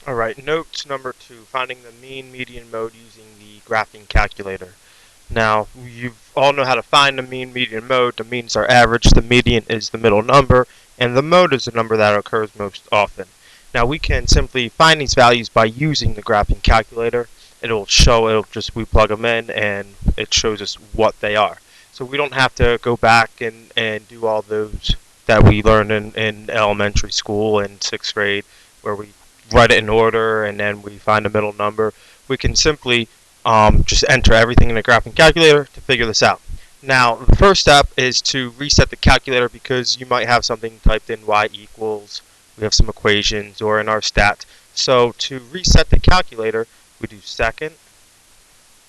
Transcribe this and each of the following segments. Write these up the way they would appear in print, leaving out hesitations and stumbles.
Alright, note number 2, finding the mean median mode using the graphing calculator. Now, you all know how to find the mean median mode. The means are average, the median is the middle number, and the mode is the number that occurs most often. Now, we can simply find these values by using the graphing calculator. We plug them in, and it shows us what they are. So we don't have to go back and do all those that we learned in elementary school and 6th grade, where we write it in order and then we find a middle number. We can simply just enter everything in the graphing calculator to figure this out. Now, the first step is to reset the calculator because you might have something typed in y equals, we have some equations, or in our stat. So to reset the calculator, we do second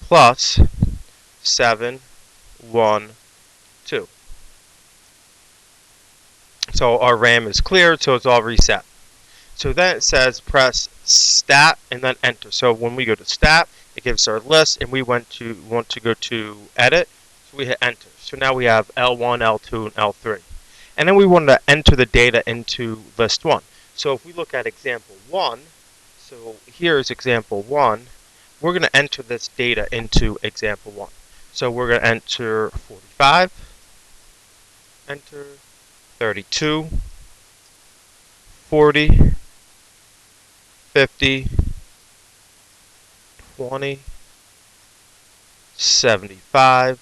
plus 7, 1, 2. So our RAM is cleared, so it's all reset. So then it says press stat and then enter. So when we go to stat, it gives our list, and we want to go to edit, so we hit enter. So now we have L1, L2, and L3. And then we want to enter the data into list 1. So if we look at example 1, so here's example 1, we're going to enter this data into example 1. So we're going to enter 45, enter 32, 40, 50, 20, 75,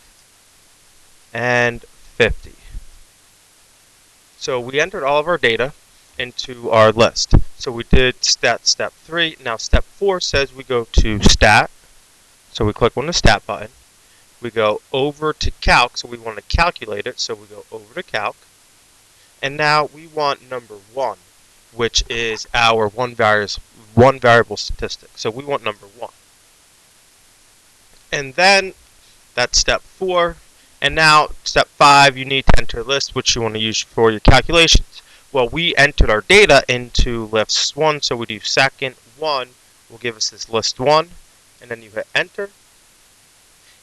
and 50. So we entered all of our data into our list. So we did step 3. Now step 4 says we go to stat. So we click on the stat button. We go over to calc, so we want to calculate it. So we go over to calc. And now we want number 1, which is our one variable statistic. So we want number 1. And then that's step 4. And now step 5, you need to enter a list which you want to use for your calculations. Well, we entered our data into list 1, so we do second 1 will give us this list 1, and then you hit enter,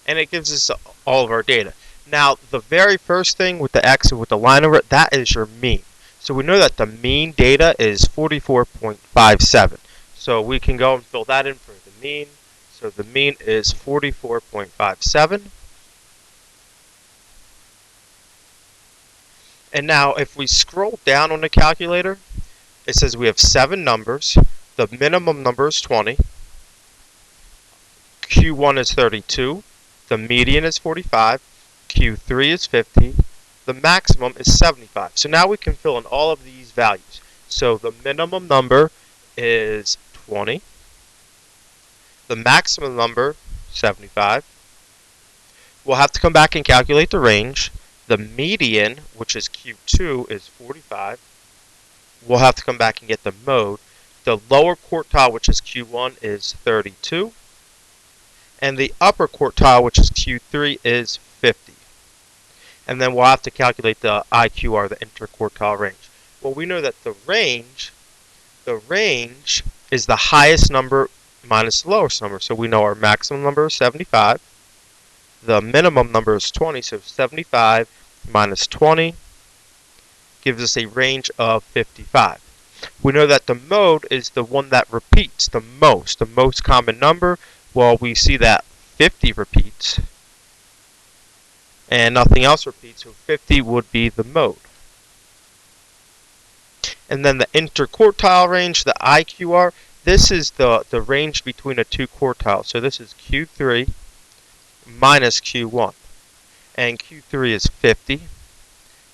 and it gives us all of our data. Now, the very first thing with the X and with the line over it, that is your mean. So we know that the mean data is 44.57. So we can go and fill that in for the mean. So the mean is 44.57. And now if we scroll down on the calculator, it says we have 7 numbers. The minimum number is 20. Q1 is 32. The median is 45. Q3 is 50. The maximum is 75. So now we can fill in all of these values. So the minimum number is 20. The maximum number, 75. We'll have to come back and calculate the range. The median, which is Q2, is 45. We'll have to come back and get the mode. The lower quartile, which is Q1, is 32. And the upper quartile, which is Q3, is 50. And then we'll have to calculate the IQR, the interquartile range. Well, we know that the range is the highest number minus the lowest number. So we know our maximum number is 75. The minimum number is 20, so 75 minus 20 gives us a range of 55. We know that the mode is the one that repeats the most common number. Well, we see that 50 repeats and nothing else repeats, so 50 would be the mode. And then the interquartile range, the IQR, this is the range between the two quartiles. So this is Q3 minus Q1. And Q3 is 50.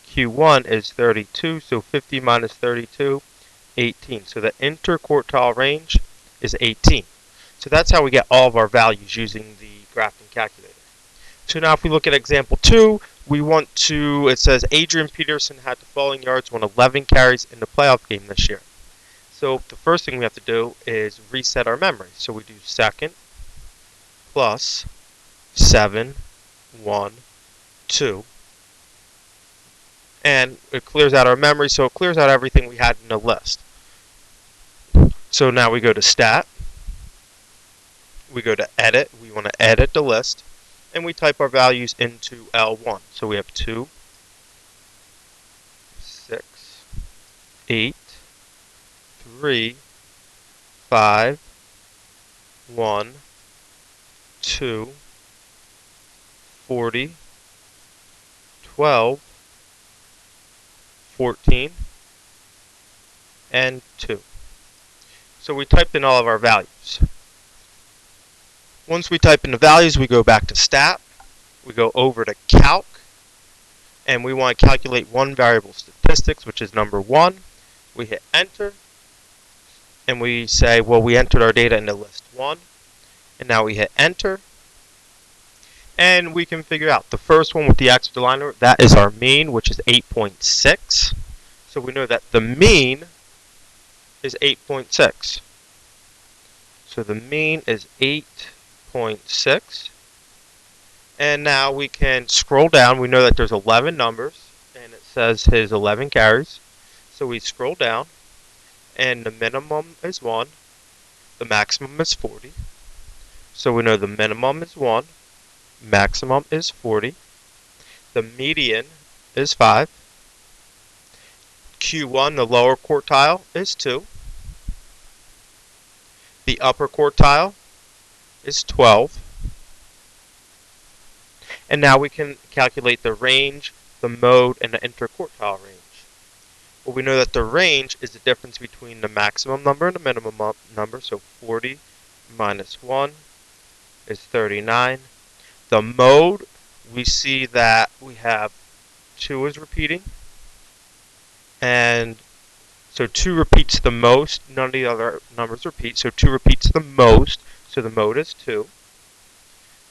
Q1 is 32, so 50 minus 32, 18. So the interquartile range is 18. So that's how we get all of our values using the graphing calculator. So now if we look at example 2, it says Adrian Peterson had the following yards on 11 carries in the playoff game this year. So the first thing we have to do is reset our memory. So we do second plus 7, 1, 2. And it clears out our memory, so it clears out everything we had in the list. So now we go to stat. We go to edit. We want to edit the list. And we type our values into L1. So we have 2, 6, 8, 3, 5, 1, 2, 40, 12, 14, and 2. So we typed in all of our values. Once we type in the values, we go back to Stat, we go over to Calc, and we want to calculate one variable statistics, which is number 1. We hit Enter, and we say, well, we entered our data into list 1, and now we hit Enter, and we can figure out the first one with the extra liner, that is our mean, which is 8.6. So we know that the mean is 8.6. So the mean is 8.6. And now we can scroll down. We know that there's 11 numbers, and it says his 11 carries. So we scroll down, and the minimum is 1. The maximum is 40. So we know the minimum is 1. Maximum is 40. The median is 5. Q1, the lower quartile, is 2. The upper quartile is 12. And now we can calculate the range, the mode, and the interquartile range. Well, we know that the range is the difference between the maximum number and the minimum number. So 40 minus 1 is 39. The mode, we see that we have 2 is repeating. And so 2 repeats the most. None of the other numbers repeat. So 2 repeats the most. So the mode is 2.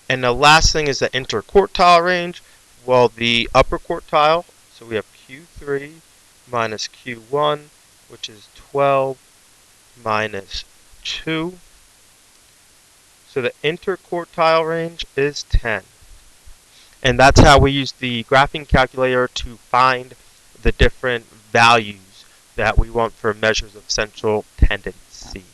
And the last thing is the interquartile range. Well, the upper quartile, so we have Q3 minus Q1, which is 12 minus 2. So the interquartile range is 10. And that's how we use the graphing calculator to find the different values that we want for measures of central tendency.